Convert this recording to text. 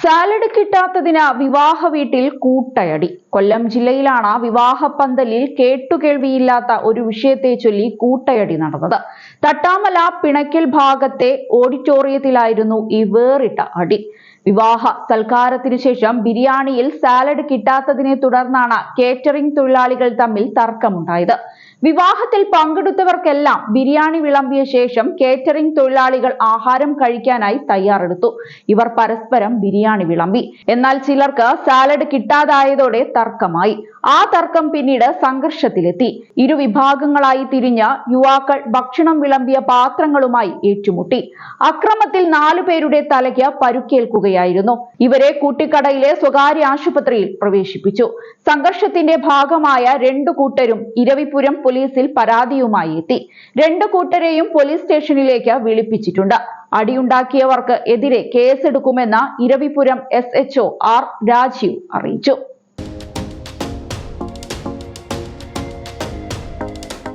Salad കിട്ടാത്തതിന് വിവാഹ വീട്ടിൽ കൂട്ടയടി. കൊല്ലം ജില്ലയിലാണ് വിവാഹ പന്തലിൽ കേട്ടുകേൾവിയില്ലാത്ത ഒരു വിഷയത്തെ ചൊല്ലി കൂട്ടയടി നടന്നത്. തട്ടാമല പിണക്കൽ ഭാഗത്തെ ഓഡിറ്റോറിയത്തിലായിരുന്നു ഈ വേറിട്ട അടി. വിവാഹ സൽക്കാരത്തിനു ശേഷം ബിരിയാണിയിൽ സാലഡ് കിട്ടാത്തതിനെ തുടർന്നാണ് കേറ്ററിംഗ് തൊഴിലാളികൾ തമ്മിൽ തർക്കമുണ്ടായത്. വിവാഹത്തിൽ പങ്കെടുത്തവർക്കെല്ലാം ബിരിയാണി വിളമ്പിയ ശേഷം കേറ്ററിംഗ് തൊഴിലാളികൾ ആഹാരം കഴിക്കാനായി തയ്യാറെടുത്തു. ഇവർ പരസ്പരം ബിരിയാണി വിളമ്പി. എന്നാൽ ചിലർക്ക് സാലഡ് കിട്ടാതായതോടെ തർക്കമായി. ആ തർക്കം പിന്നീട് സംഘർഷത്തിലെത്തി. ഇരുവിഭാഗങ്ങളായി തിരിഞ്ഞ യുവാക്കൾ ഭക്ഷണം വിളമ്പിയ പാത്രങ്ങളുമായി ഏറ്റുമുട്ടി. അക്രമത്തിൽ 4 പേരുടെ തലയ്ക്ക് പരുക്കേൽക്കുകയായിരുന്നു. ഇവരെ കൂട്ടിക്കടയിലെ സ്വകാര്യ ആശുപത്രിയിൽ പ്രവേശിപ്പിച്ചു. സംഘർഷത്തിന്റെ ഭാഗമായ 2 കൂട്ടരും ഇരവിപുരം പോലീസിൽ പരാതിയുമായി എത്തി. 2 കൂട്ടരെയും പോലീസ് സ്റ്റേഷനിലേക്ക് വിളിപ്പിച്ചിട്ടുണ്ട്. അടിയുണ്ടാക്കിയവർക്ക് എതിരെ കേസെടുക്കുമെന്ന് ഇരവിപുരം SHO R രാജീവ് അറിയിച്ചു.